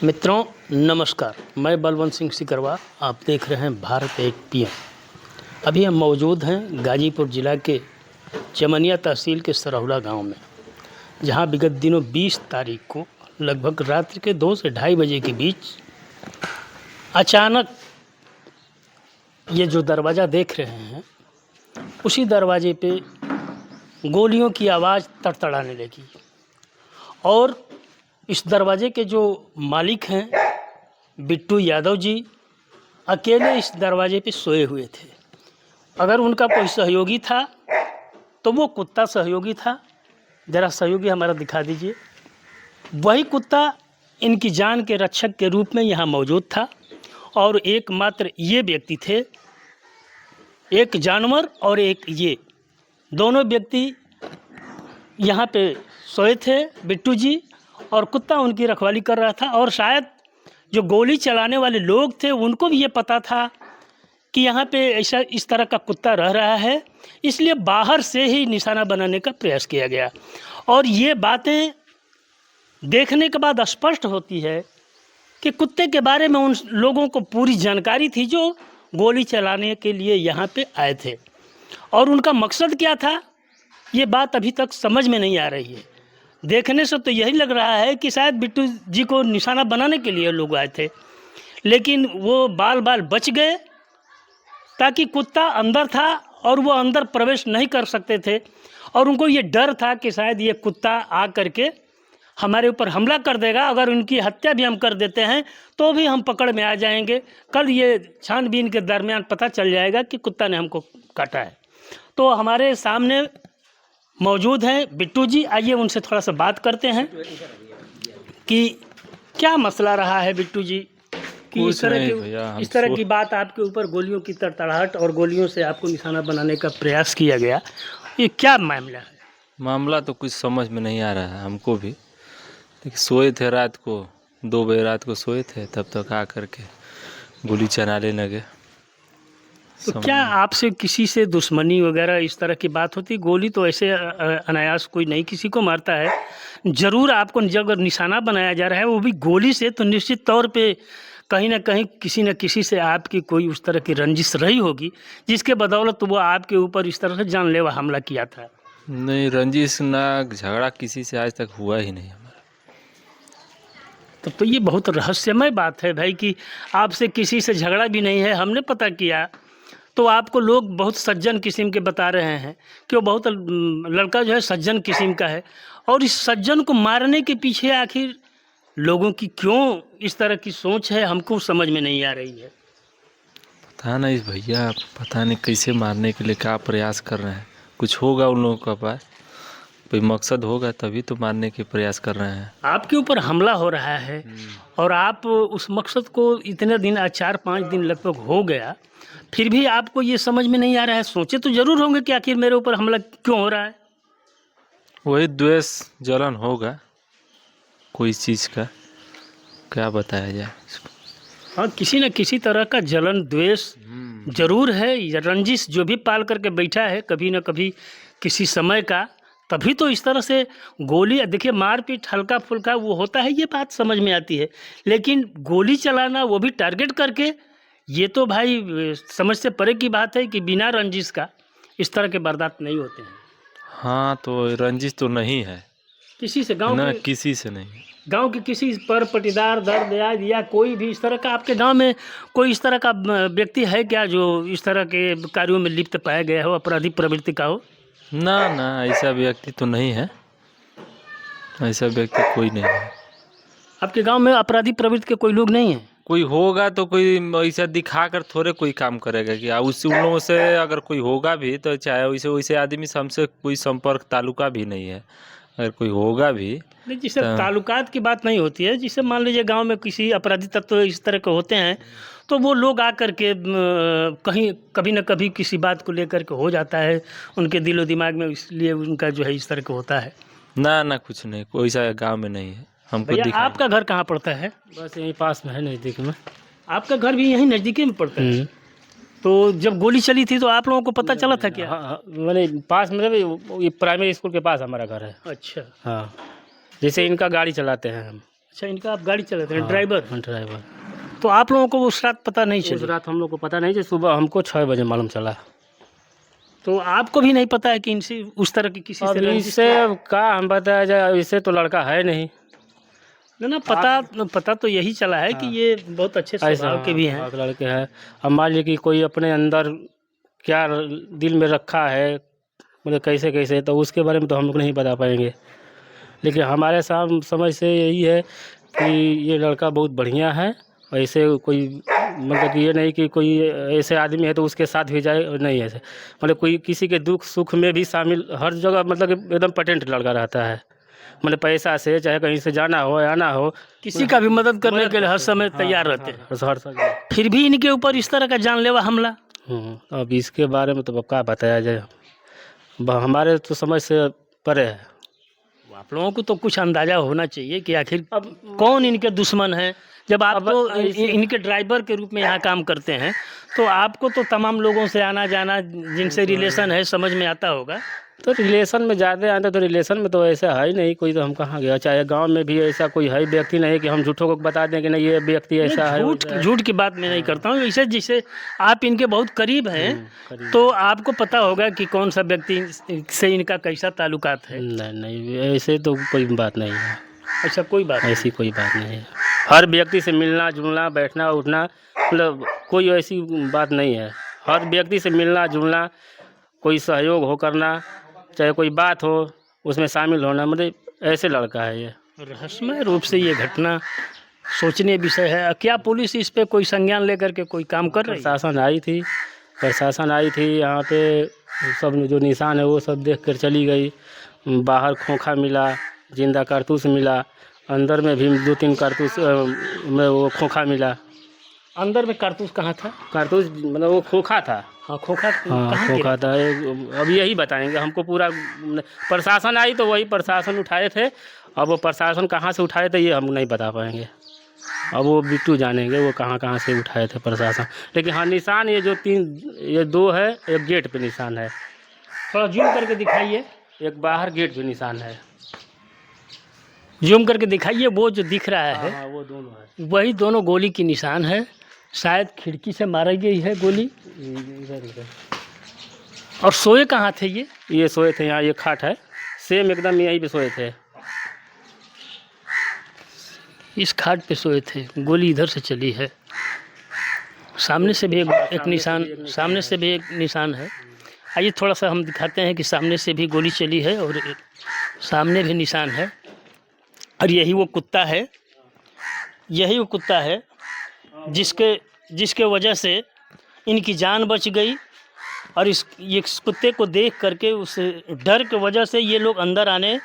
मित्रों नमस्कार, मैं बलवंत सिंह सिकरवा। आप देख रहे हैं भारत एक पीएम। अभी हम मौजूद हैं गाजीपुर ज़िला के चमनिया तहसील के सरहुला गांव में, जहां विगत दिनों 20 तारीख को लगभग रात्रि के 2 से ढाई बजे के बीच अचानक ये जो दरवाज़ा देख रहे हैं, उसी दरवाजे पे गोलियों की आवाज़ तड़तड़ाने लगी और इस दरवाजे के जो मालिक हैं बिट्टू यादव जी अकेले इस दरवाजे पे सोए हुए थे। अगर उनका कोई सहयोगी था तो वो कुत्ता सहयोगी था। ज़रा सहयोगी हमारा दिखा दीजिए। वही कुत्ता इनकी जान के रक्षक के रूप में यहाँ मौजूद था और एकमात्र ये व्यक्ति थे, एक जानवर और एक ये दोनों व्यक्ति यहाँ पे सोए थे। बिट्टू जी और कुत्ता उनकी रखवाली कर रहा था और शायद जो गोली चलाने वाले लोग थे उनको भी ये पता था कि यहाँ पे ऐसा इस तरह का कुत्ता रह रहा है, इसलिए बाहर से ही निशाना बनाने का प्रयास किया गया। और ये बातें देखने के बाद स्पष्ट होती है कि कुत्ते के बारे में उन लोगों को पूरी जानकारी थी जो गोली चलाने के लिए यहाँ पे आए थे, और उनका मकसद क्या था ये बात अभी तक समझ में नहीं आ रही है। देखने से तो यही लग रहा है कि शायद बिट्टू जी को निशाना बनाने के लिए लोग आए थे, लेकिन वो बाल बाल बच गए ताकि कुत्ता अंदर था और वो अंदर प्रवेश नहीं कर सकते थे। और उनको ये डर था कि शायद ये कुत्ता आ करके हमारे ऊपर हमला कर देगा, अगर उनकी हत्या भी हम कर देते हैं तो भी हम पकड़ में आ जाएंगे। कल ये छानबीन के दरमियान पता चल जाएगा कि कुत्ता ने हमको काटा है। तो हमारे सामने मौजूद हैं बिट्टू जी। आइए उनसे थोड़ा सा बात करते हैं कि क्या मसला रहा है बिट्टू जी कि इस तरह की बात आपके ऊपर गोलियों की तड़तड़ाहट और गोलियों से आपको निशाना बनाने का प्रयास किया गया। ये क्या मामला है? मामला तो कुछ समझ में नहीं आ रहा है हमको भी, लेकिन सोए थे रात को 2 बजे रात को सोए थे, तब तक आ करके गोली चलाने लगे। तो क्या आपसे किसी से दुश्मनी वगैरह इस तरह की बात होती? गोली तो ऐसे अनायास कोई नहीं किसी को मारता है। ज़रूर आपको जब निशाना बनाया जा रहा है वो भी गोली से, तो निश्चित तौर पे कहीं ना कहीं किसी न किसी से आपकी कोई उस तरह की रंजिश रही होगी जिसके बदौलत वो आपके ऊपर इस तरह से जानलेवा हमला किया था। नहीं, रंजिश ना झगड़ा किसी से आज तक हुआ ही नहीं हमारा। तब तो ये बहुत रहस्यमय बात है भाई कि आपसे किसी से झगड़ा भी नहीं है। हमने पता किया तो आपको लोग बहुत सज्जन किस्म के बता रहे हैं कि वो बहुत लड़का जो है सज्जन किस्म का है, और इस सज्जन को मारने के पीछे आखिर लोगों की क्यों इस तरह की सोच है हमको समझ में नहीं आ रही है। पता नहीं भैया, पता नहीं कैसे मारने के लिए क्या प्रयास कर रहे हैं। कुछ होगा उन लोगों का पास, कोई मकसद होगा तभी तो मारने के प्रयास कर रहे हैं। आपके ऊपर हमला हो रहा है और आप उस मकसद को इतने दिन, आज 4-5 दिन लगभग हो गया, फिर भी आपको ये समझ में नहीं आ रहा है। सोचे तो ज़रूर होंगे कि आखिर मेरे ऊपर हमला क्यों हो रहा है। वही द्वेष जलन होगा कोई चीज़ का, क्या बताया जाए। हाँ, किसी न किसी तरह का जलन द्वेष जरूर है, रंजिश जो भी पाल करके बैठा है कभी न कभी किसी समय का, तभी तो इस तरह से गोली, देखिए मारपीट हल्का फुल्का वो होता है, ये बात समझ में आती है, लेकिन गोली चलाना वो भी टारगेट करके, ये तो भाई समझ से परे की बात है कि बिना रंजिश का इस तरह के बर्दाश्त नहीं होते हैं। हाँ, तो रंजिश तो नहीं है किसी से, गांव ना, के किसी से नहीं। गांव के किसी पर पटीदार दर्द या कोई भी इस तरह का आपके गांव में कोई इस तरह का व्यक्ति है क्या जो इस तरह के कार्यों में लिप्त पाया गया हो, अपराधी प्रवृत्ति का हो? ना ना, ऐसा व्यक्ति तो नहीं है, ऐसा व्यक्ति कोई नहीं है। आपके गांव में अपराधी प्रवृत्ति के कोई लोग नहीं हैं? कोई होगा तो कोई ऐसा दिखा कर थोड़े कोई काम करेगा कि उस उन लोगों से अगर कोई होगा भी तो चाहे वैसे वैसे आदमी से हमसे कोई संपर्क ताल्लुका भी नहीं है। अगर कोई होगा भी नहीं, जिससे ताल्लुकात की बात नहीं होती है, जिससे मान लीजिए गांव में किसी अपराधी तत्व इस तरह के होते हैं तो वो लोग आकर के कहीं कभी न कभी किसी बात को लेकर के हो जाता है उनके दिलो दिमाग में, इसलिए उनका जो है इस तरह का होता है। ना ना, कुछ नहीं, कोई सा गांव में नहीं है हमको भैया आपका घर कहाँ पड़ता है? बस यहीं पास में है, नज़दीक में। आपका घर भी यहीं नज़दीकी में पड़ता है? तो जब गोली चली थी तो आप लोगों को पता चला था क्या? हाँ, मैंने पास में, ये प्राइमरी स्कूल के पास हमारा घर है। अच्छा। हाँ, जैसे इनका गाड़ी चलाते हैं हम। अच्छा, इनका आप गाड़ी चलाते हैं, ड्राइवर? ड्राइवर। तो आप लोगों को उस रात पता नहीं उस चली? रात हम लोग को पता नहीं, जो सुबह हमको 6 बजे मालूम चला। तो आपको भी नहीं पता है कि इनसे उस तरह की किसी अब से रंजिश इससे क्या हम बताया जाए, इससे तो लड़का है नहीं। ना पता तो यही चला है कि ये बहुत अच्छे स्वभाव के भी हैं। हाँ, लड़के हैं। अब मान लीजिए कि कोई अपने अंदर क्या दिल में रखा है, मतलब कैसे कैसे, तो उसके बारे में तो हम लोग नहीं बता पाएंगे। लेकिन हमारे समझ से यही है कि ये लड़का बहुत बढ़िया है। ऐसे कोई मतलब कि ये नहीं कि कोई ऐसे आदमी है तो उसके साथ भी जाए, नहीं ऐसे। मतलब कोई किसी के दुख सुख में भी शामिल, हर जगह मतलब कि एकदम पेटेंट लड़का रहता है। मतलब पैसा से चाहे कहीं से जाना हो आना हो, किसी का भी मदद करने के लिए हर समय तैयार रहते हैं। हर समय। फिर भी इनके ऊपर इस तरह का जानलेवा हमला। अब इसके बारे में तो अब क्या बताया जाए, हमारे तो समझ से परे है। आप लोगों को तो कुछ अंदाजा होना चाहिए कि आखिर अब कौन इनके दुश्मन है। जब आप तो इनके ड्राइवर के रूप में यहाँ काम करते हैं, तो आपको तो तमाम लोगों से आना जाना, जिनसे रिलेशन है, समझ में आता होगा। तो रिलेशन में ज़्यादा आते, तो रिलेशन में तो ऐसा है ही नहीं कोई, तो हम कहाँ गया। चाहे गांव में भी ऐसा कोई है व्यक्ति नहीं कि हम झूठों को बता दें कि नहीं ये व्यक्ति ऐसा है। झूठ की बात मैं नहीं करता हूँ। वैसे जैसे आप इनके बहुत करीब हैं, तो आपको पता होगा कि कौन सा व्यक्ति से इनका कैसा ताल्लुकात है। नहीं ऐसे तो कोई बात नहीं है। अच्छा, कोई बात ऐसी कोई बात नहीं है। हर व्यक्ति से मिलना जुलना, बैठना उठना, मतलब कोई ऐसी बात नहीं है। हर व्यक्ति से मिलना जुलना, कोई सहयोग हो करना, चाहे कोई बात हो उसमें शामिल होना, मतलब ऐसे लड़का है ये। रहस्यमय रूप से ये घटना सोचनीय विषय है। क्या पुलिस इस पे कोई संज्ञान लेकर के कोई काम कर रही है? प्रशासन आई थी यहाँ पे, सब जो निशान है वो सब देख कर चली गई। बाहर खोखा मिला, जिंदा कारतूस मिला, अंदर में भी 2-3 कारतूस में वो खोखा मिला। अंदर में कारतूस कहाँ था? कारतूस मतलब वो खोखा था। हाँ, खोखा। हाँ, खोखा था। अब यही बताएंगे हमको पूरा। प्रशासन आई तो वही प्रशासन उठाए थे। अब वो प्रशासन कहाँ से उठाए थे ये हम नहीं बता पाएंगे। अब वो बिट्टू जानेंगे वो कहाँ कहाँ से उठाए थे प्रशासन। लेकिन हाँ, निशान ये जो 2 है, एक गेट पे निशान है। थोड़ा जूम करके दिखाइए। एक बाहर गेट पे निशान है। जूम करके दिखाइए। वो जो दिख रहा है, हाँ, वो दोनों है। वही दोनों गोली की निशान है। शायद खिड़की से मारी गई है गोली। इधर। और सोए कहाँ थे ये? सोए थे यहाँ, ये खाट है सेम एकदम यहीं पे सोए थे। इस खाट पे सोए थे। गोली इधर से चली है। सामने से भी एक निशान है। आइए थोड़ा सा हम दिखाते हैं कि सामने से भी गोली चली है और सामने भी निशान है। और यही वो कुत्ता है जिसके वजह से इनकी जान बच गई। और ये कुत्ते को देख करके उस डर के वजह से ये लोग अंदर आने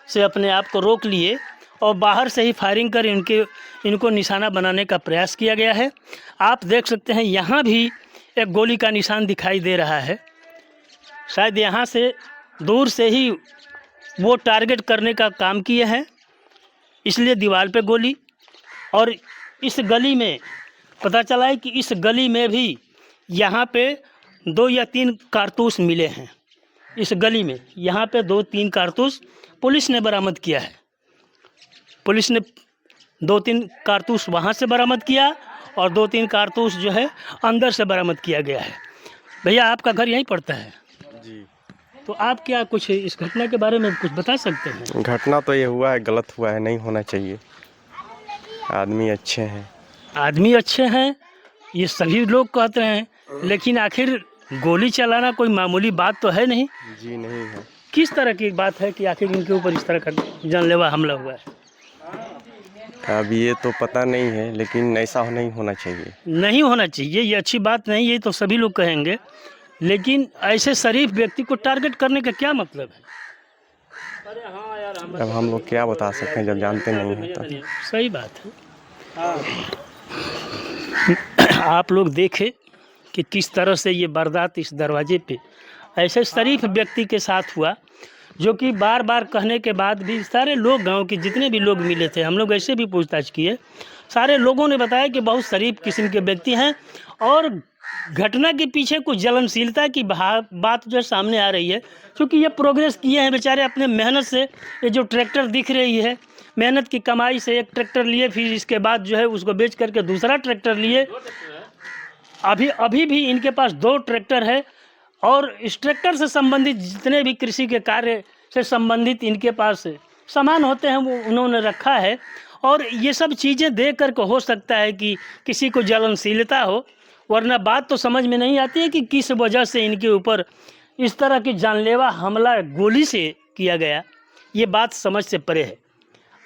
से अपने आप को रोक लिए और बाहर से ही फायरिंग कर इनको निशाना बनाने का प्रयास किया गया है। आप देख सकते हैं यहाँ भी एक गोली का निशान दिखाई दे रहा है। शायद यहाँ से दूर से ही वो टारगेट करने का काम किए हैं, इसलिए दीवार पे गोली। और इस गली में पता चला है कि इस गली में भी यहाँ पे 2 या 3 कारतूस मिले हैं। इस गली में यहाँ पे 2-3 कारतूस पुलिस ने बरामद किया है। पुलिस ने 2-3 कारतूस वहाँ से बरामद किया और 2-3 कारतूस जो है अंदर से बरामद किया गया है। भैया, आपका घर यहीं पड़ता है? जी। तो आप क्या कुछ इस घटना के बारे में कुछ बता सकते हैं? घटना तो ये हुआ है, गलत हुआ है, नहीं होना चाहिए। आदमी अच्छे हैं, ये सभी लोग कहते हैं, लेकिन आखिर गोली चलाना कोई मामूली बात तो है नहीं। जी नहीं है। किस तरह की बात है कि आखिर इनके ऊपर इस तरह का जानलेवा हमला हुआ है? अब ये तो पता नहीं है, लेकिन ऐसा नहीं होना चाहिए। नहीं होना चाहिए, ये अच्छी बात नहीं, ये तो सभी लोग कहेंगे। लेकिन ऐसे शरीफ व्यक्ति को टारगेट करने का क्या मतलब है? अब हम लोग क्या बता सकते हैं जब जानते नहीं हैं तो। सही बात है। आप लोग देखें कि किस तरह से ये वारदात इस दरवाजे पे ऐसे शरीफ व्यक्ति के साथ हुआ, जो कि बार बार कहने के बाद भी सारे लोग, गांव के जितने भी लोग मिले थे, हम लोग ऐसे भी पूछताछ किए, सारे लोगों ने बताया कि बहुत शरीफ किस्म के व्यक्ति हैं। और घटना के पीछे कुछ जलनशीलता की बात जो सामने आ रही है, क्योंकि ये प्रोग्रेस किए हैं बेचारे अपने मेहनत से। ये जो ट्रैक्टर दिख रही है, मेहनत की कमाई से एक ट्रैक्टर लिए, फिर इसके बाद जो है उसको बेच करके दूसरा ट्रैक्टर लिए। अभी भी इनके पास 2 ट्रैक्टर है और इस ट्रैक्टर से संबंधित जितने भी कृषि के कार्य से संबंधित इनके पास सामान होते हैं वो उन्होंने रखा है। और ये सब चीज़ें देख कर के हो सकता है कि किसी को जलनशीलता हो, वरना बात तो समझ में नहीं आती है कि किस वजह से इनके ऊपर इस तरह की जानलेवा हमला गोली से किया गया। ये बात समझ से परे है।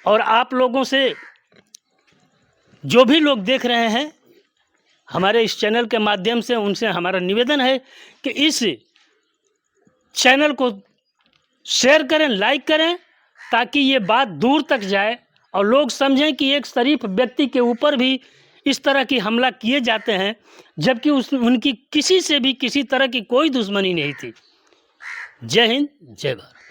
और आप लोगों से, जो भी लोग देख रहे हैं हमारे इस चैनल के माध्यम से, उनसे हमारा निवेदन है कि इस चैनल को शेयर करें, लाइक करें, ताकि ये बात दूर तक जाए और लोग समझें कि एक शरीफ व्यक्ति के ऊपर भी इस तरह की हमला किए जाते हैं, जबकि उनकी किसी से भी किसी तरह की कोई दुश्मनी नहीं थी। जय हिंद, जय भारत।